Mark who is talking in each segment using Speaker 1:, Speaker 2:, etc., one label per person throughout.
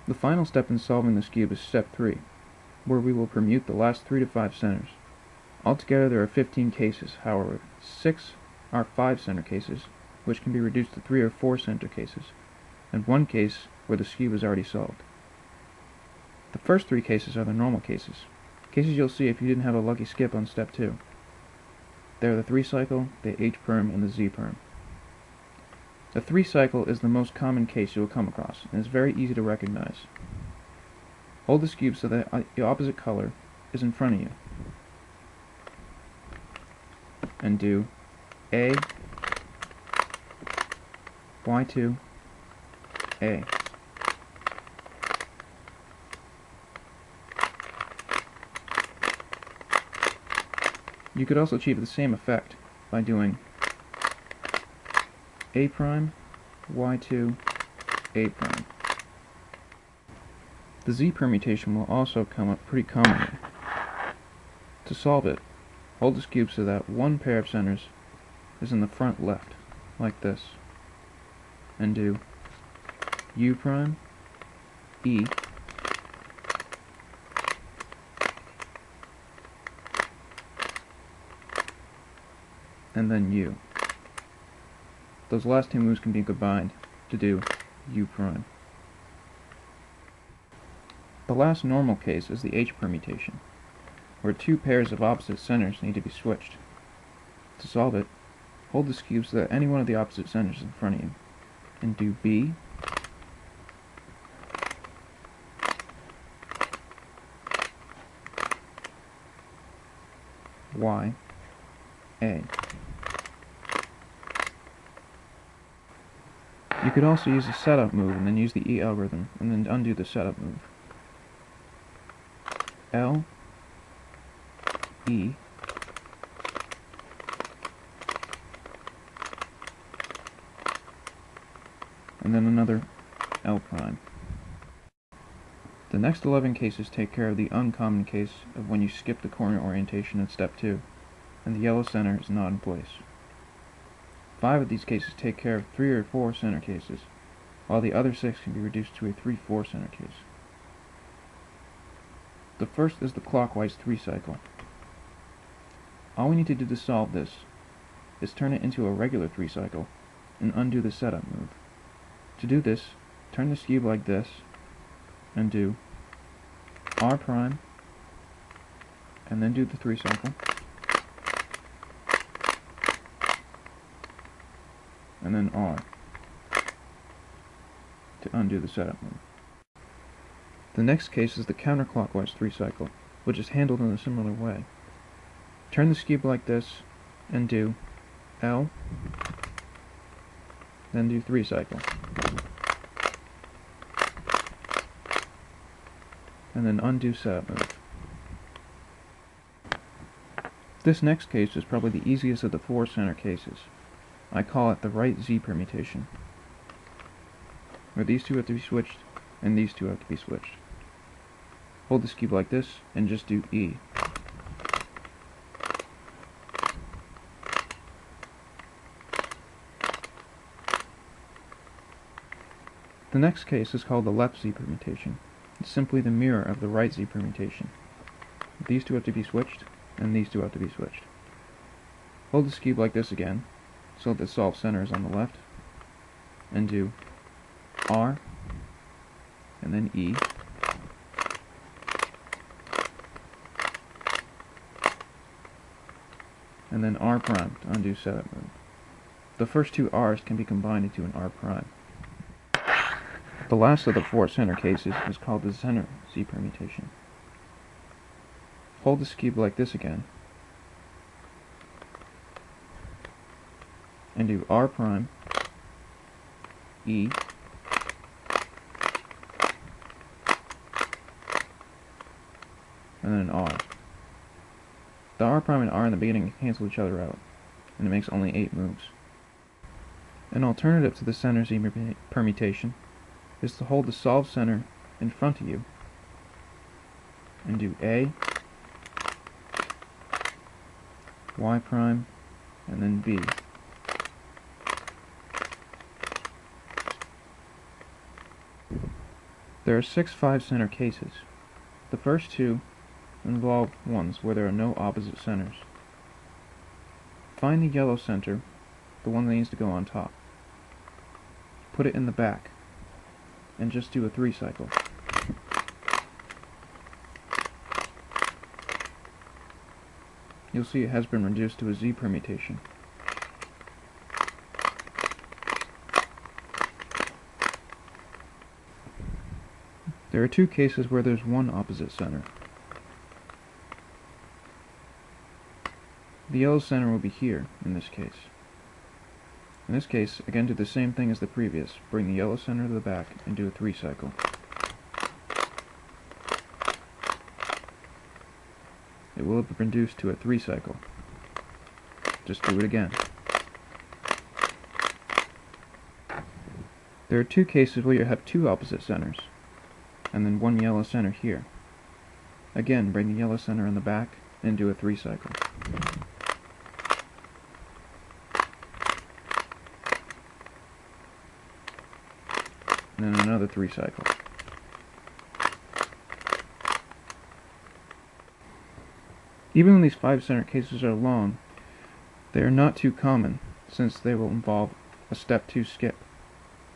Speaker 1: The final step in solving the Skewb is step 3, where we will permute the last 3 to 5 centers. Altogether there are 15 cases, however, 6 are 5 center cases, which can be reduced to 3 or 4 center cases, and 1 case where the Skewb is already solved. The first 3 cases are the normal cases you'll see if you didn't have a lucky skip on step 2. They are the 3-cycle, the H-perm, and the Z-perm. The 3-cycle is the most common case you will come across, and is very easy to recognize. Hold the Skewb so that the opposite color is in front of you, and do A, Y2, A. You could also achieve the same effect by doing A prime, Y2, A prime. The Z permutation will also come up pretty commonly. To solve it, hold the Skewb so that one pair of centers is in the front left, like this, and do U prime, E, and then U. Those last 2 moves can be combined to do U prime. The last normal case is the H permutation, where 2 pairs of opposite centers need to be switched. To solve it, hold the Skewb so that any one of the opposite centers is in front of you, and do B, Y, A. You could also use the setup move and then use the E algorithm and then undo the setup move. L, E, and then another L prime. The next 11 cases take care of the uncommon case of when you skip the corner orientation in step 2, and the yellow center is not in place. 5 of these cases take care of 3 or 4 center cases, while the other 6 can be reduced to a 3-4 center case. The first is the clockwise 3-cycle. All we need to do to solve this is turn it into a regular 3-cycle and undo the setup move. To do this, turn the Skewb like this and do R prime, and then do the 3-cycle, and then R to undo the setup move. The next case is the counterclockwise 3-cycle, which is handled in a similar way. Turn the Skewb like this and do L, then do 3-cycle, and then undo setup move. This next case is probably the easiest of the 4 center cases. I call it the right Z permutation, where these 2 have to be switched and these 2 have to be switched. Hold the Skewb like this and just do E. The next case is called the left Z permutation. It's simply the mirror of the right Z permutation. These 2 have to be switched and these 2 have to be switched. Hold the Skewb like this again, so that the solved center is on the left, and do R, and then E, and then R prime to undo setup move. The first 2 R's can be combined into an R prime. The last of the 4 center cases is called the center Z permutation. Hold the Skewb like this again, and do R prime, E, and then an R. The R prime and R in the beginning cancel each other out, and it makes only 8 moves. An alternative to the center Z permutation is to hold the solved center in front of you and do A, Y prime, and then B. There are 6 5-center cases. The first 2 involve ones where there are no opposite centers. Find the yellow center, the one that needs to go on top. Put it in the back, and just do a 3 cycle. You'll see it has been reduced to a Z permutation. There are 2 cases where there's one opposite center. The yellow center will be here, in this case. In this case, again do the same thing as the previous. Bring the yellow center to the back and do a 3 cycle. It will have been reduced to a 3 cycle. Just do it again. There are 2 cases where you have 2 opposite centers, and then 1 yellow center here. Again, bring the yellow center in the back and do a 3 cycle. And then another 3 cycles. Even when these 5-center cases are long, they are not too common, since they will involve a step 2 skip,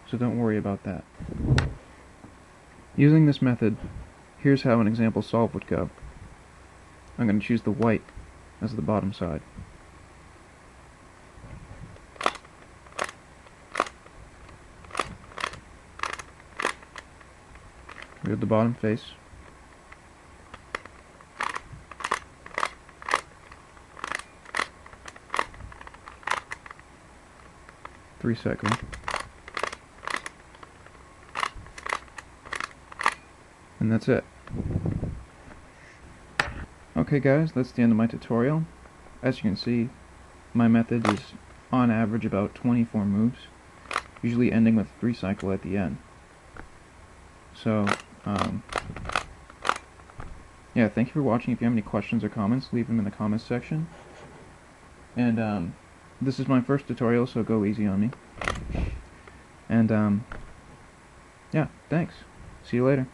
Speaker 1: so don't worry about that. Using this method, here's how an example solve would go. I'm going to choose the white as the bottom side. We have the bottom face. Three cycle. And that's it. Okay guys, that's the end of my tutorial. As you can see, my method is on average about 24 moves, usually ending with a 3 cycle at the end. So, yeah, thank you for watching. If you have any questions or comments, leave them in the comments section. And this is my first tutorial, so go easy on me. And yeah, thanks. See you later.